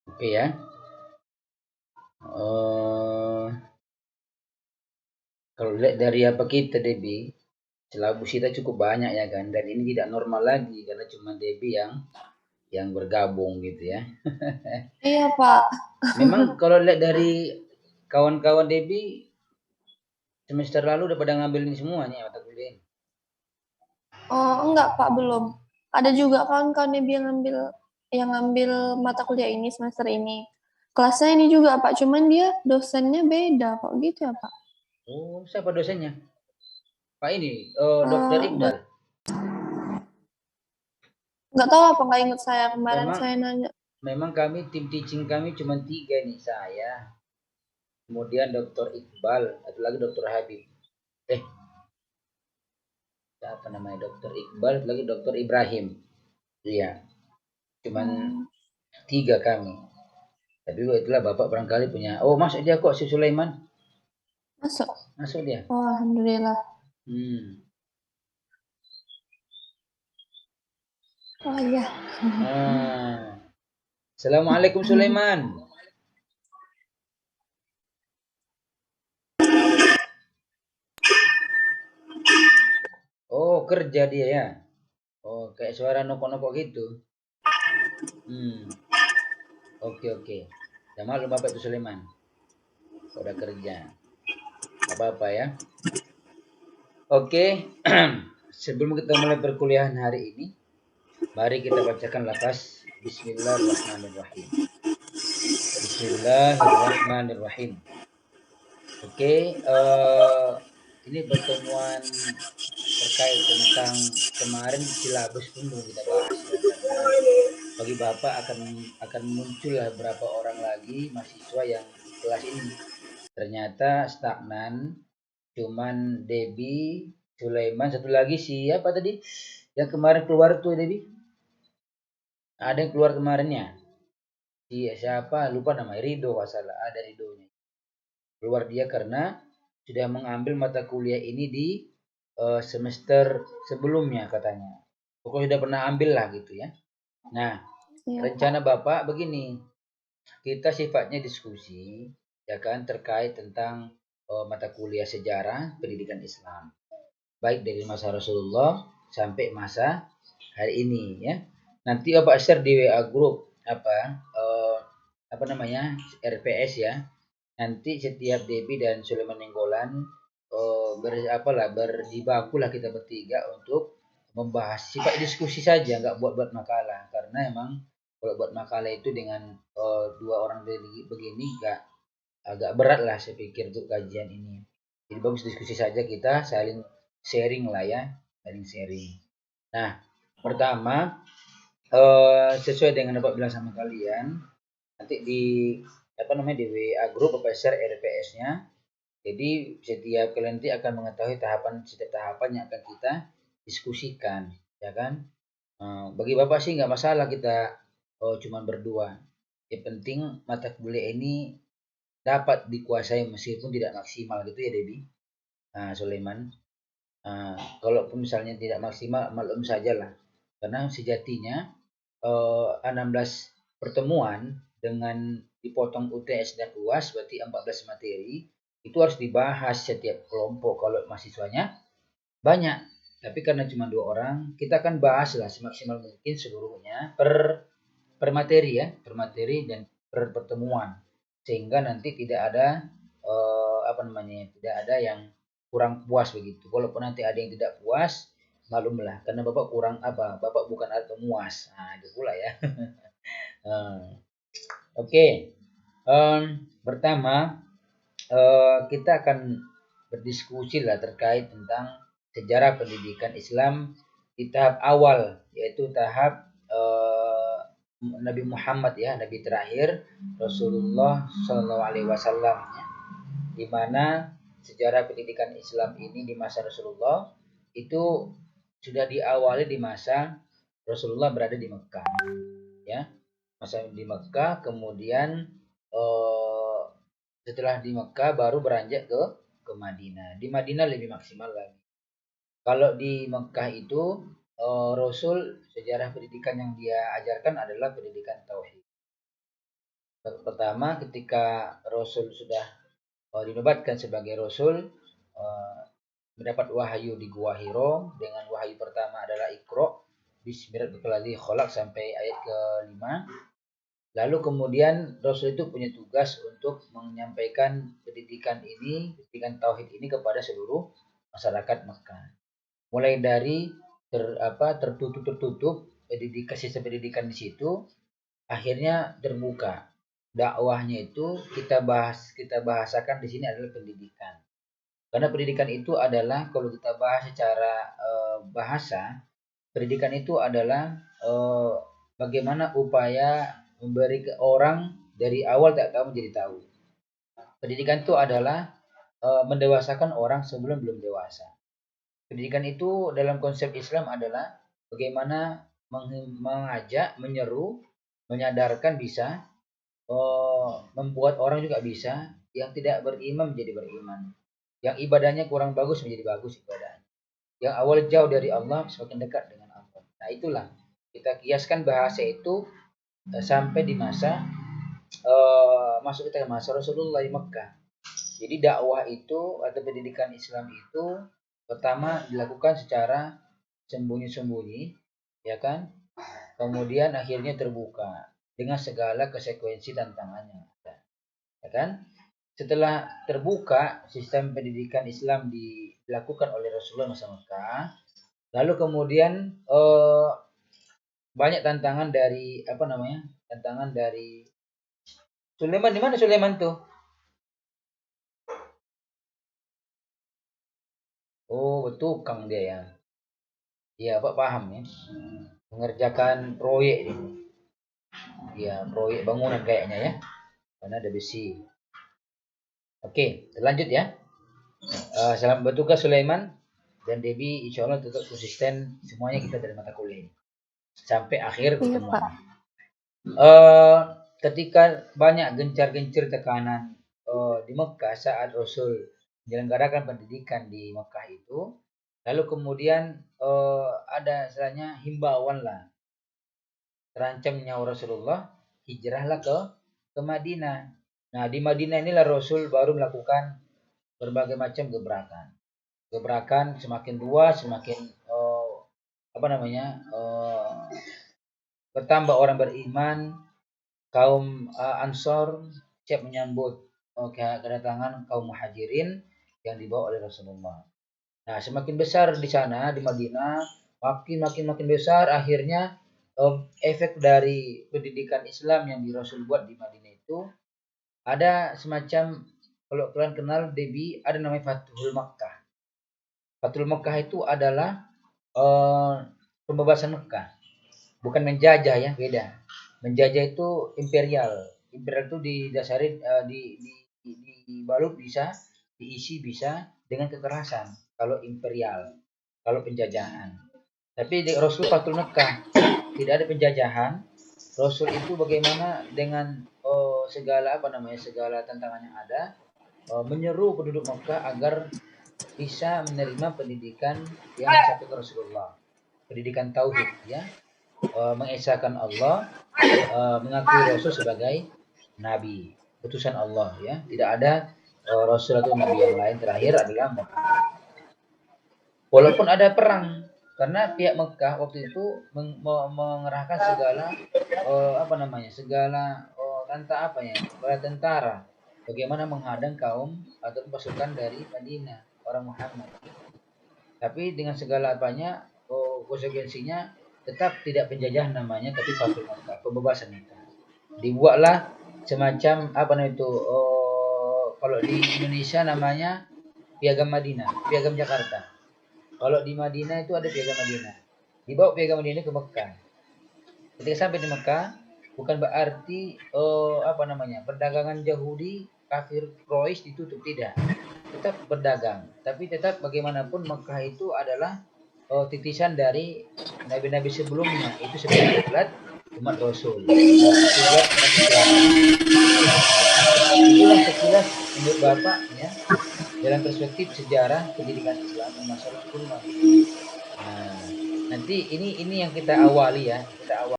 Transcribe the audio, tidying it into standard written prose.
Oke ya. Eh, Kalau lihat dari apa kita Debbie, silabus kita cukup banyak ya kan, dan ini tidak normal lagi karena cuma Debbie yang bergabung gitu ya. Iya, Pak. Memang kalau lihat dari kawan-kawan Debbie semester lalu udah pada ngambil ini semuanya mata kuliah ini. Oh, enggak, Pak, belum. Ada juga kawan-kawan yang ngambil mata kuliah ini semester ini. Kelasnya ini juga, Pak. Cuman dia dosennya beda kok gitu ya, Pak. Oh, siapa dosennya? Pak ini, Dokter Nggak Iqbal. nggak tahu apa nggak ingat saya kemarin Memang saya nanya. memang kami tim teaching kami cuma tiga nih, saya, kemudian Dokter Iqbal, satu lagi Dokter Habib. Eh, apa namanya, Dokter Iqbal, satu lagi Dokter Ibrahim. Iya, cuman Hmm, tiga kami. Tapi itulah Bapak barangkali punya. Oh, masuk dia kok si Sulaiman. masuk. Masuk dia. Oh, alhamdulillah. Hmm. Oh iya. Ah. Assalamualaikum Sulaiman. Oh, kerja dia ya. Oh, kayak suara nokok-nokok gitu. Hmm. Oke, oke. Ya maklum Bapak itu Sulaiman. Udah kerja. Gak apa-apa ya. Oke. Sebelum kita mulai perkuliahan hari ini, mari kita bacakan lafaz Bismillahirrahmanirrahim. Bismillahirrahmanirrahim. Oke, ini pertemuan terkait tentang kemarin silabus pun belum kita bahas ya, karena bagi Bapak akan muncul beberapa orang lagi mahasiswa yang di kelas ini. Ternyata stagnan, cuman Debbie, Sulaiman, satu lagi siapa tadi? Yang kemarin keluar tuh Debbie? Ada yang keluar kemarinnya. Siapa? Lupa namanya. Rido nggak salah. Ada Ridonya. Keluar dia karena sudah mengambil mata kuliah ini di semester sebelumnya katanya. Pokoknya sudah pernah ambil lah gitu ya. Nah, Iya, rencana Pak. Bapak begini, kita sifatnya diskusi ya kan terkait tentang mata kuliah sejarah pendidikan Islam, baik dari masa Rasulullah sampai masa hari ini ya. Nanti Bapak share di WA grup apa eh, apa namanya RPS ya. Nanti setiap Debbie dan Sulaiman Nenggolan berjibaku lah kita bertiga untuk membahas sifat diskusi saja, nggak buat-buat makalah, karena emang kalau buat makalah itu dengan dua orang begini agak berat lah saya pikir untuk kajian ini. Jadi bagus diskusi saja, kita saling sharing lah ya, saling sharing. Nah, pertama sesuai dengan apa bilang sama kalian, nanti di apa namanya di WA grup apa share RPS-nya. Jadi setiap kalian nanti akan mengetahui setiap tahapan yang akan kita diskusikan, ya kan? Bagi Bapak sih nggak masalah kita cuma berdua. Yang penting mata kuliah ini dapat dikuasai meskipun tidak maksimal gitu ya Debbie. Nah, Sulaiman. Kalaupun misalnya tidak maksimal, maklum sajalah. Karena sejatinya 16 pertemuan dengan dipotong UTS dan UAS berarti 14 materi itu harus dibahas setiap kelompok kalau mahasiswanya banyak. Tapi karena cuma dua orang, kita akan bahas lah semaksimal mungkin seluruhnya per materi ya, per materi dan per pertemuan. Sehingga nanti tidak ada apa namanya, tidak ada yang kurang puas begitu. Walaupun nanti ada yang tidak puas, maklumlah karena Bapak kurang apa? Bapak bukan alat pemuas. Nah, itu pula ya. Oke. Pertama kita akan berdiskusi lah terkait tentang sejarah pendidikan Islam di tahap awal, yaitu tahap Nabi Muhammad ya, Nabi terakhir Rasulullah Shallallahu Alaihi Wasallam ya, di mana sejarah pendidikan Islam ini di masa Rasulullah itu sudah diawali di masa Rasulullah berada di Mekah ya, masa di Mekah, kemudian eh, setelah di Mekah baru beranjak ke Madinah. Di Madinah lebih maksimal lagi. Kalau di Mekah itu Rasul sejarah pendidikan yang dia ajarkan adalah pendidikan tauhid. Pertama, ketika Rasul sudah dinobatkan sebagai Rasul, mendapat wahyu di Gua Hiro, dengan wahyu pertama adalah Iqra Bismillahirrahmanirrahim kholaq sampai ayat ke-5. Lalu kemudian Rasul itu punya tugas untuk menyampaikan pendidikan ini, pendidikan tauhid ini kepada seluruh masyarakat Mekah. Mulai dari tertutup sistem pendidikan di situ, akhirnya terbuka. Dakwahnya itu kita bahasakan di sini adalah pendidikan. Karena pendidikan itu adalah, kalau kita bahas secara bahasa, pendidikan itu adalah bagaimana upaya memberi ke orang dari awal tak tahu menjadi tahu. Pendidikan itu adalah mendewasakan orang sebelum belum dewasa. Pendidikan itu dalam konsep Islam adalah bagaimana mengajak, menyeru, menyadarkan bisa, membuat orang juga bisa, yang tidak beriman menjadi beriman, yang ibadahnya kurang bagus menjadi bagus ibadahnya, yang awal jauh dari Allah semakin dekat dengan Allah. Nah itulah kita kiaskan bahasa itu sampai di masa masuk kita ke masa Rasulullah di Mekah. Jadi dakwah itu atau pendidikan Islam itu pertama dilakukan secara sembunyi-sembunyi, ya kan? Kemudian akhirnya terbuka dengan segala konsekuensi tantangannya, ya kan? Setelah terbuka sistem pendidikan Islam dilakukan oleh Rasulullah masa Mekah, lalu kemudian banyak tantangan dari tantangan dari Sulaiman. Di mana Sulaiman tuh? Oh, bertukang dia ya. Iya, Pak paham ya. Mengerjakan proyek ini. Ya, proyek bangunan kayaknya ya. Karena ada besi. Oke, lanjut ya. Selamat bertugas Sulaiman dan Debbie, insya Allah tetap konsisten semuanya kita dari mata kuliah sampai akhir pertemuan. Ketika banyak gencar-gencir tekanan di Mekah saat Rasul menyelenggarakan pendidikan di Mekah itu, lalu kemudian ada istilahnya himbauan lah, terancam nyawa Rasulullah, hijrahlah ke Madinah. Nah di Madinah inilah Rasul baru melakukan berbagai macam gebrakan semakin luas, semakin bertambah orang beriman. Kaum Ansor siap menyambut kedatangan kaum Muhajirin yang dibawa oleh Rasulullah. Nah, semakin besar di sana di Madinah, makin besar akhirnya efek dari pendidikan Islam yang Rasul buat di Madinah itu ada semacam, kalau kalian kenal Debbie, ada namanya Fathul Makkah. Fathul Makkah itu adalah pembebasan Mekah. Bukan menjajah ya, beda. Menjajah itu imperial. Imperial itu didasari dibalut bisa, diisi bisa dengan kekerasan. Kalau imperial, kalau penjajahan. Tapi di Rasul Fathul Mekah tidak ada penjajahan. Rasul itu bagaimana dengan segala tantangan yang ada, menyeru penduduk Mekah agar bisa menerima pendidikan yang disampaikan Rasulullah, pendidikan tauhid ya. Mengesahkan Allah, mengakui Rasul sebagai nabi, utusan Allah ya. Tidak ada Rasul atau nabi yang lain. Terakhir adalah Muhammad. Walaupun ada perang, karena pihak Mekah waktu itu mengerahkan segala tentara bagaimana menghadang kaum atau pasukan dari Madinah, orang Muhammad. Tapi dengan segala konsekuensinya tetap tidak penjajahan namanya, tapi Fathul Makkah, pembebasan Mekah. Dibuatlah semacam kalau di Indonesia namanya Piagam Madinah, Piagam Jakarta. Kalau di Madinah itu ada Piagam Madinah. Dibawa Piagam Madinah ke Mekah. Ketika sampai di Mekah, bukan berarti perdagangan Yahudi, kafir Quraisy ditutup, tidak. Tetap berdagang, tapi tetap bagaimanapun Mekah itu adalah titisan dari nabi-nabi sebelumnya, itu sebagai kiblat umat Rasul. Itulah sekilas menurut Bapak ya, dalam perspektif sejarah pendidikan Islam masalah kurma. Nah, nanti ini yang kita awali ya,